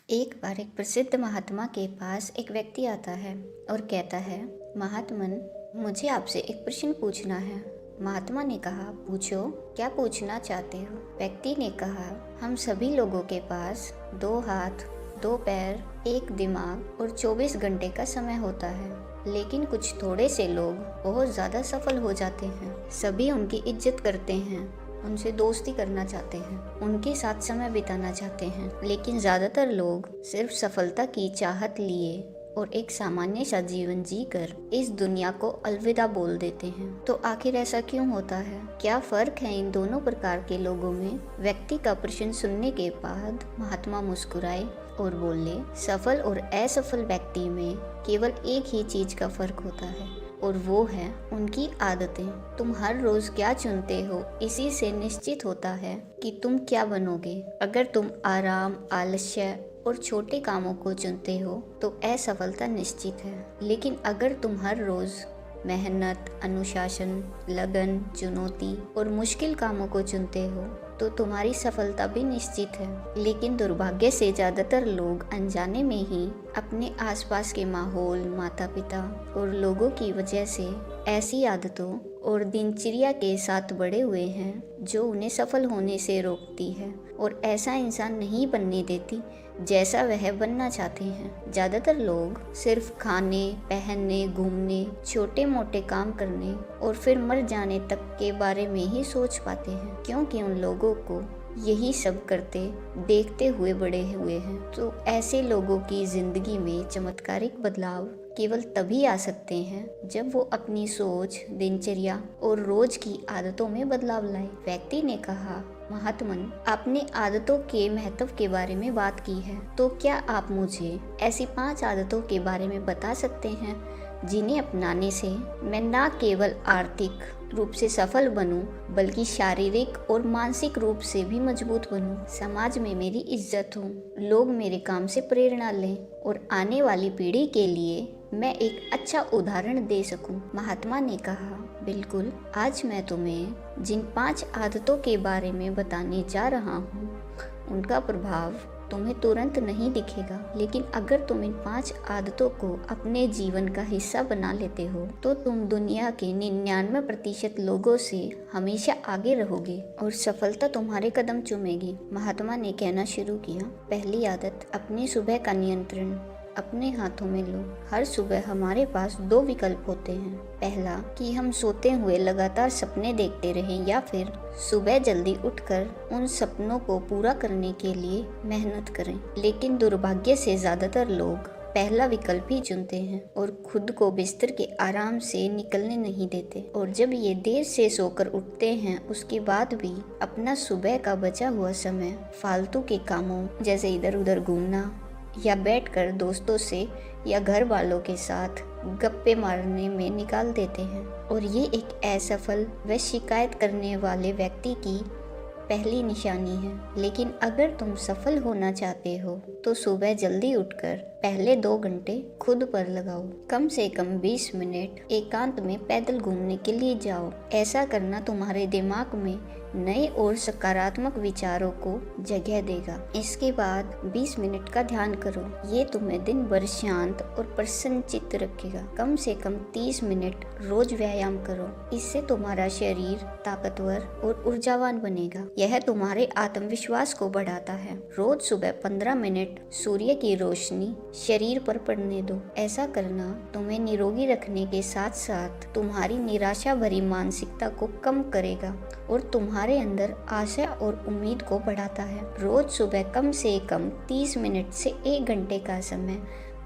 एक बार एक प्रसिद्ध महात्मा के पास एक व्यक्ति आता है और कहता है, महात्मन, मुझे आपसे एक प्रश्न पूछना है। महात्मा ने कहा, पूछो, क्या पूछना चाहते हो? व्यक्ति ने कहा, हम सभी लोगों के पास 2 हाथ, 2 पैर, एक दिमाग और 24 घंटे का समय होता है, लेकिन कुछ थोड़े से लोग बहुत ज़्यादा सफल हो जाते हैं। सभी उनकी इज्जत करते हैं, उनसे दोस्ती करना चाहते हैं, उनके साथ समय बिताना चाहते हैं, लेकिन ज़्यादातर लोग सिर्फ सफलता की चाहत लिए और एक सामान्य सा जीवन जीकर इस दुनिया को अलविदा बोल देते हैं। तो आखिर ऐसा क्यों होता है? क्या फर्क है इन दोनों प्रकार के लोगों में? व्यक्ति का प्रश्न सुनने के बाद महात्मा मुस्कुराए और बोले, सफल और असफल व्यक्ति में केवल एक ही चीज का फर्क होता है और वो है उनकी आदतें। तुम हर रोज क्या चुनते हो, इसी से निश्चित होता है कि तुम क्या बनोगे। अगर तुम आराम, आलस्य और छोटे कामों को चुनते हो तो असफलता निश्चित है, लेकिन अगर तुम हर रोज मेहनत, अनुशासन, लगन, चुनौती और मुश्किल कामों को चुनते हो तो तुम्हारी सफलता भी निश्चित है। लेकिन दुर्भाग्य से ज़्यादातर लोग अनजाने में ही अपने आसपास के माहौल, माता पिता और लोगों की वजह से ऐसी आदतों और दिनचर्या के साथ बड़े हुए हैं जो उन्हें सफल होने से रोकती है और ऐसा इंसान नहीं बनने देती जैसा वह बनना चाहते हैं। ज़्यादातर लोग सिर्फ खाने, पहनने, घूमने, छोटे मोटे काम करने और फिर मर जाने तक के बारे में ही सोच पाते हैं, क्योंकि उन लोगों को यही सब करते देखते हुए बड़े हुए हैं। तो ऐसे लोगों की जिंदगी में चमत्कारिक बदलाव केवल तभी आ सकते हैं जब वो अपनी सोच, दिनचर्या और रोज की आदतों में बदलाव लाए। व्यक्ति ने कहा, महात्मन, आपने आदतों के महत्व के बारे में बात की है, तो क्या आप मुझे ऐसी 5 आदतों के बारे में बता सकते हैं जिन्हें अपनाने से मैं न केवल आर्थिक रूप से सफल बनूं, बल्कि शारीरिक और मानसिक रूप से भी मजबूत बनूं, समाज में मेरी इज्जत हो, लोग मेरे काम से प्रेरणा लें और आने वाली पीढ़ी के लिए मैं एक अच्छा उदाहरण दे सकूं। महात्मा ने कहा, बिल्कुल, आज मैं तुम्हें जिन 5 आदतों के बारे में बताने जा रहा हूं, उनका प्रभाव तुम्हें तुरंत नहीं दिखेगा, लेकिन अगर तुम इन 5 आदतों को अपने जीवन का हिस्सा बना लेते हो तो तुम दुनिया के 99% लोगों से हमेशा आगे रहोगे और सफलता तुम्हारे कदम चूमेगी। महात्मा ने कहना शुरू किया, पहली आदत, अपनी सुबह का नियंत्रण अपने हाथों में लो। हर सुबह हमारे पास 2 विकल्प होते हैं। पहला, कि हम सोते हुए लगातार सपने देखते रहें, या फिर सुबह जल्दी उठकर उन सपनों को पूरा करने के लिए मेहनत करें। लेकिन दुर्भाग्य से ज़्यादातर लोग पहला विकल्प ही चुनते हैं और खुद को बिस्तर के आराम से निकलने नहीं देते, और जब ये देर से सोकर उठते हैं उसके बाद भी अपना सुबह का बचा हुआ समय फालतू के कामों जैसे इधर उधर घूमना या बैठकर दोस्तों से या घर वालों के साथ गप्पे मारने में निकाल देते हैं। और ये एक असफल व शिकायत करने वाले व्यक्ति की पहली निशानी है। लेकिन अगर तुम सफल होना चाहते हो तो सुबह जल्दी उठकर पहले 2 घंटे खुद पर लगाओ। कम से कम 20 मिनट एकांत में पैदल घूमने के लिए जाओ। ऐसा करना तुम्हारे दिमाग में नए और सकारात्मक विचारों को जगह देगा। इसके बाद 20 मिनट का ध्यान करो। ये तुम्हें दिन भर शांत और प्रसन्न चित्त रखेगा। कम से कम 30 मिनट रोज व्यायाम करो। इससे तुम्हारा शरीर ताकतवर और ऊर्जावान बनेगा। यह तुम्हारे आत्मविश्वास को बढ़ाता है। रोज सुबह 15 मिनट सूर्य की रोशनी शरीर पर पड़ने दो। ऐसा करना तुम्हें निरोगी रखने के साथ साथ तुम्हारी निराशा भरी मानसिकता को कम करेगा और तुम्हारे अंदर आशा और उम्मीद को बढ़ाता है। रोज सुबह कम से कम 30 मिनट से 1 घंटे का समय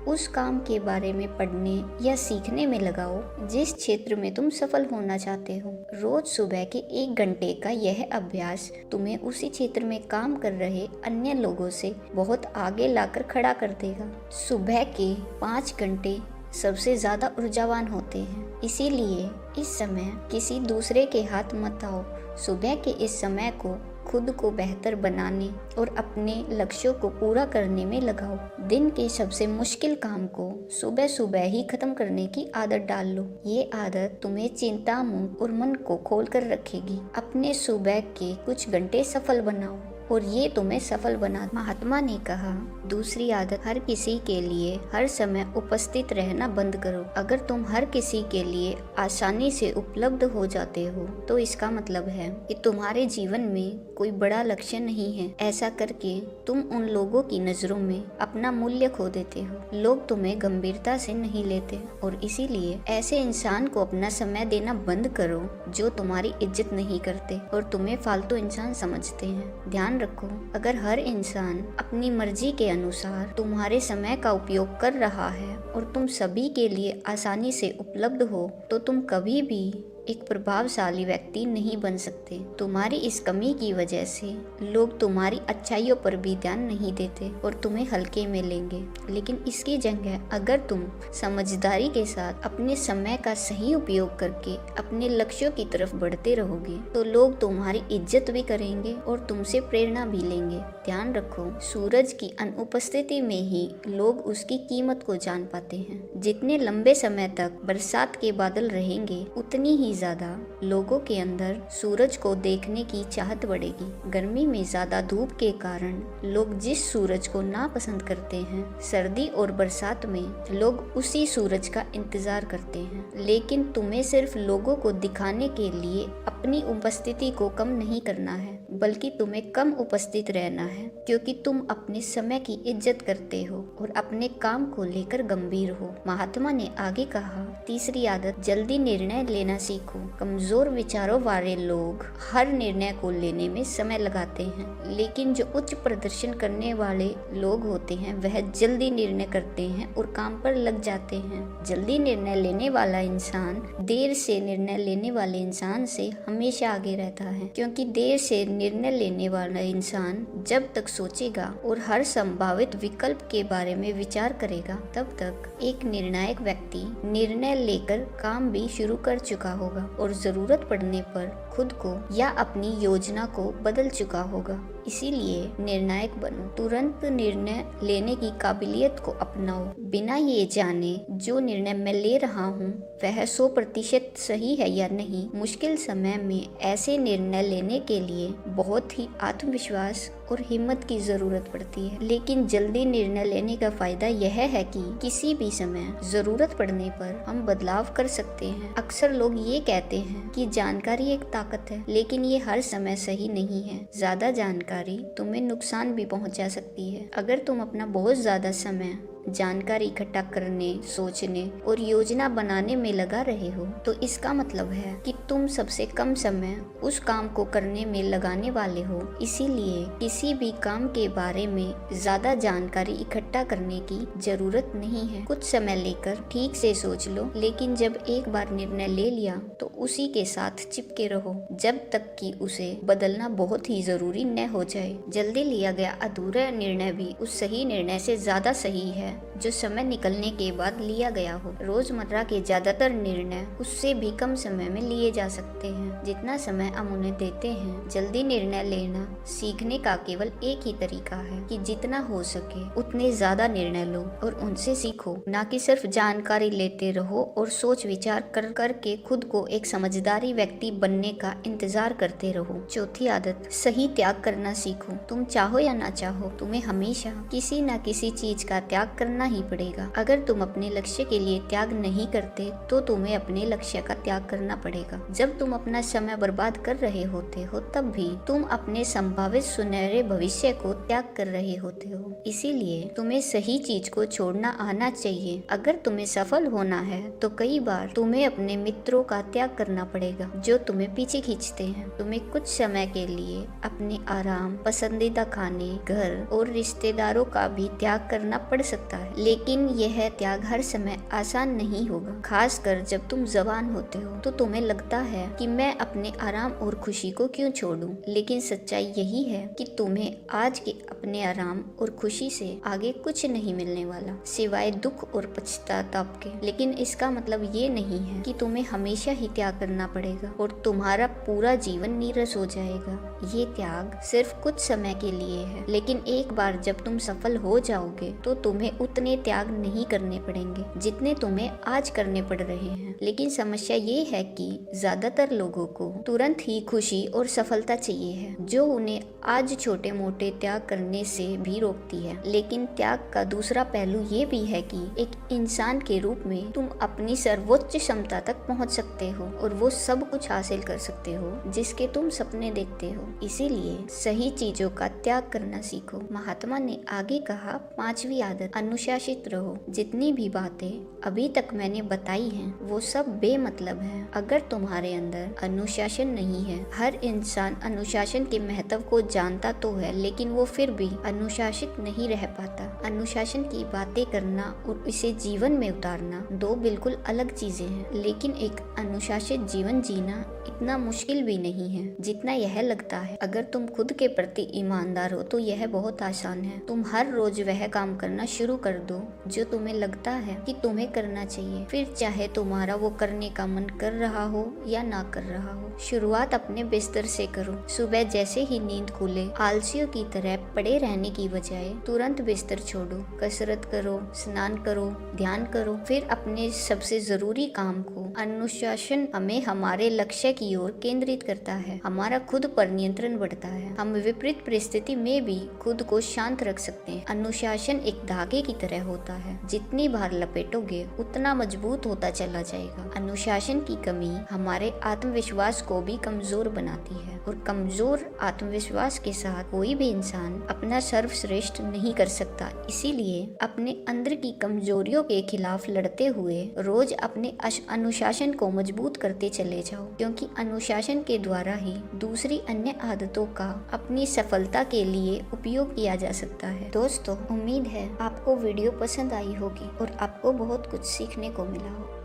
उस काम के बारे में पढ़ने या सीखने में लगाओ जिस क्षेत्र में तुम सफल होना चाहते हो। रोज सुबह के 1 घंटे का यह अभ्यास तुम्हें उसी क्षेत्र में काम कर रहे अन्य लोगों से बहुत आगे लाकर खड़ा कर देगा। सुबह के 5 घंटे सबसे ज्यादा ऊर्जावान होते हैं, इसीलिए इस समय किसी दूसरे के हाथ मत आओ। सुबह के इस समय को खुद को बेहतर बनाने और अपने लक्ष्यों को पूरा करने में लगाओ। दिन के सबसे मुश्किल काम को सुबह सुबह ही खत्म करने की आदत डाल लो। ये आदत तुम्हें चिंता मुक्त और मन को खोल कर रखेगी। अपने सुबह के कुछ घंटे सफल बनाओ और ये तुम्हें सफल बना। महात्मा ने कहा, दूसरी आदत, हर किसी के लिए हर समय उपस्थित रहना बंद करो। अगर तुम हर किसी के लिए आसानी से उपलब्ध हो जाते हो तो इसका मतलब है कि तुम्हारे जीवन में कोई बड़ा लक्ष्य नहीं है। ऐसा करके तुम उन लोगों की नजरों में अपना मूल्य खो देते हो। लोग तुम्हें गंभीरता से नहीं लेते और इसीलिए ऐसे इंसान को अपना समय देना बंद करो जो तुम्हारी इज्जत नहीं करते और तुम्हें फालतू इंसान समझते हैं। ध्यान रखो, अगर हर इंसान अपनी मर्जी के अनुसार तुम्हारे समय का उपयोग कर रहा है और तुम सभी के लिए आसानी से उपलब्ध हो तो तुम कभी भी एक प्रभावशाली व्यक्ति नहीं बन सकते। तुम्हारी इस कमी की वजह से लोग तुम्हारी अच्छाइयों पर भी ध्यान नहीं देते और तुम्हें हल्के में लेंगे। लेकिन इसकी जगह अगर तुम समझदारी के साथ अपने समय का सही उपयोग करके अपने लक्ष्यों की तरफ बढ़ते रहोगे तो लोग तुम्हारी इज्जत भी करेंगे और तुमसे प्रेरणा भी लेंगे। ध्यान रखो, सूरज की अनुपस्थिति में ही लोग उसकी कीमत को जान पाते हैं। जितने लंबे समय तक बरसात के बादल रहेंगे उतनी ही ज्यादा लोगों के अंदर सूरज को देखने की चाहत बढ़ेगी। गर्मी में ज्यादा धूप के कारण लोग जिस सूरज को नापसंद करते हैं, सर्दी और बरसात में लोग उसी सूरज का इंतजार करते हैं। लेकिन तुम्हें सिर्फ लोगों को दिखाने के लिए अपनी उपस्थिति को कम नहीं करना है, बल्कि तुम्हें कम उपस्थित रहना है, क्योंकि तुम अपने समय की इज्जत करते हो और अपने काम को लेकर गंभीर हो। महात्मा ने आगे कहा, तीसरी आदत, जल्दी निर्णय लेना सीखो। कमजोर विचारों वाले लोग हर निर्णय को लेने में समय लगाते हैं, लेकिन जो उच्च प्रदर्शन करने वाले लोग होते हैं वह जल्दी निर्णय करते हैं और काम पर लग जाते हैं। जल्दी निर्णय लेने वाला इंसान देर से निर्णय लेने वाले इंसान से हमेशा आगे रहता है, क्योंकि देर से निर्णय लेने वाला इंसान जब तक सोचेगा और हर संभावित विकल्प के बारे में विचार करेगा तब तक एक निर्णायक व्यक्ति निर्णय लेकर काम भी शुरू कर चुका होगा और जरूरत पड़ने पर खुद को या अपनी योजना को बदल चुका होगा। इसीलिए निर्णायक बनो, तुरंत निर्णय लेने की काबिलियत को अपनाओ, बिना ये जाने जो निर्णय मैं ले रहा हूँ वह 100% सही है या नहीं। मुश्किल समय में ऐसे निर्णय लेने के लिए बहुत ही आत्मविश्वास और हिम्मत की जरूरत पड़ती है, लेकिन जल्दी निर्णय लेने का फायदा यह है कि किसी भी समय जरूरत पड़ने पर हम बदलाव कर सकते हैं। अक्सर लोग ये कहते हैं कि जानकारी एक ताकत है, लेकिन ये हर समय सही नहीं है। ज्यादा जानकारी तुम्हें नुकसान भी पहुंचा सकती है। अगर तुम अपना बहुत ज्यादा समय जानकारी इकट्ठा करने, सोचने और योजना बनाने में लगा रहे हो तो इसका मतलब है कि तुम सबसे कम समय उस काम को करने में लगाने वाले हो। इसीलिए किसी भी काम के बारे में ज्यादा जानकारी इकट्ठा करने की जरूरत नहीं है। कुछ समय लेकर ठीक से सोच लो, लेकिन जब एक बार निर्णय ले लिया तो उसी के साथ चिपके रहो जब तक कि उसे बदलना बहुत ही जरूरी न हो जाए। जल्दी लिया गया अधूरा निर्णय भी उस सही निर्णय से ज्यादा सही है जो समय निकलने के बाद लिया गया हो। रोजमर्रा के ज्यादातर निर्णय उससे भी कम समय में लिए जा सकते हैं जितना समय हम उन्हें देते हैं। जल्दी निर्णय लेना सीखने का केवल एक ही तरीका है कि जितना हो सके उतने ज्यादा निर्णय लो और उनसे सीखो, ना कि सिर्फ जानकारी लेते रहो और सोच विचार कर करके खुद को एक समझदारी व्यक्ति बनने का इंतजार करते रहो। चौथी आदत, सही त्याग करना सीखो। तुम चाहो या ना चाहो तुम्हें हमेशा किसी न किसी चीज का त्याग करना ही पड़ेगा। अगर तुम अपने लक्ष्य के लिए त्याग नहीं करते तो तुम्हें अपने लक्ष्य का त्याग करना पड़ेगा। जब तुम अपना समय बर्बाद कर रहे होते हो तब भी तुम अपने संभावित सुनहरे भविष्य को त्याग कर रहे होते हो। इसीलिए तुम्हें सही चीज को छोड़ना आना चाहिए। अगर तुम्हें सफल होना है तो कई बार तुम्हें अपने मित्रों का त्याग करना पड़ेगा जो तुम्हें पीछे खींचते हैं। तुम्हें कुछ समय के लिए अपने आराम, पसंदीदा खाने, घर और रिश्तेदारों का भी त्याग करना पड़ सकता है, लेकिन यह त्याग हर समय आसान नहीं होगा। खासकर जब तुम जवान होते हो तो तुम्हें लगता है कि मैं अपने आराम और खुशी को क्यों छोड़ूं, लेकिन सच्चाई यही है कि तुम्हें आज के अपने आराम और खुशी से आगे कुछ नहीं मिलने वाला सिवाय दुख और पश्चाताप के। लेकिन इसका मतलब ये नहीं है कि तुम्हें हमेशा ही त्याग करना पड़ेगा और तुम्हारा पूरा जीवन नीरस हो जाएगा। ये त्याग सिर्फ कुछ समय के लिए है, लेकिन एक बार जब तुम सफल हो जाओगे तो तुम्हें उतने त्याग नहीं करने पड़ेंगे जितने तुम्हें आज करने पड़ रहे हैं। लेकिन समस्या ये है कि ज्यादातर लोगों को तुरंत ही खुशी और सफलता चाहिए है, जो उन्हें आज छोटे मोटे त्याग करने से भी रोकती है। लेकिन त्याग का दूसरा पहलू ये भी है कि एक इंसान के रूप में तुम अपनी सर्वोच्च क्षमता तक पहुंच सकते हो और वो सब कुछ हासिल कर सकते हो जिसके तुम सपने देखते हो। इसीलिए सही चीजों का त्याग करना सीखो। महात्मा ने आगे कहा, 5वीं आदत, अनुशासित रहो। जितनी भी बातें अभी तक मैंने बताई हैं वो सब बेमतलब है अगर तुम्हारे अंदर अनुशासन नहीं है। हर इंसान अनुशासन के महत्व को जानता तो है, लेकिन वो फिर भी अनुशासित नहीं रह पाता। अनुशासन की बातें करना और इसे जीवन में उतारना दो बिल्कुल अलग चीजें हैं। लेकिन एक अनुशासित जीवन जीना इतना मुश्किल भी नहीं है जितना यह लगता है। अगर तुम खुद के प्रति ईमानदार हो तो यह बहुत आसान है। तुम हर रोज वह काम करना शुरू कर दो जो तुम्हें लगता है कि तुम्हें करना चाहिए, फिर चाहे तुम्हारा वो करने का मन कर रहा हो या ना कर रहा हो। शुरुआत अपने बिस्तर से करो। सुबह जैसे ही नींद खुले आलसियों की तरह पड़े रहने की बजाय तुरंत बिस्तर छोड़ो, कसरत करो, स्नान करो, ध्यान करो, फिर अपने सबसे जरूरी काम को। अनुशासन हमें हमारे लक्ष्य की ओर केंद्रित करता है, हमारा खुद पर नियंत्रण बढ़ता है, हम विपरीत परिस्थिति में भी खुद को शांत रख सकते हैं। अनुशासन एक धागे की तरह होता है, जितनी बार लपेटोगे उतना मजबूत होता चला जाएगा। अनुशासन की कमी हमारे आत्मविश्वास को भी कमजोर बनाती है और कमजोर आत्मविश्वास के साथ कोई भी इंसान अपना सर्वश्रेष्ठ नहीं कर सकता। इसीलिए अपने अंदर की कमजोरियों के खिलाफ लड़ते हुए रोज अपने अनुशासन को मजबूत करते चले जाओ, क्योंकि अनुशासन के द्वारा ही दूसरी अन्य आदतों का अपनी सफलता के लिए उपयोग किया जा सकता है। दोस्तों, उम्मीद है आपको वीडियो पसंद आई होगी और आपको बहुत कुछ सीखने को मिला हो।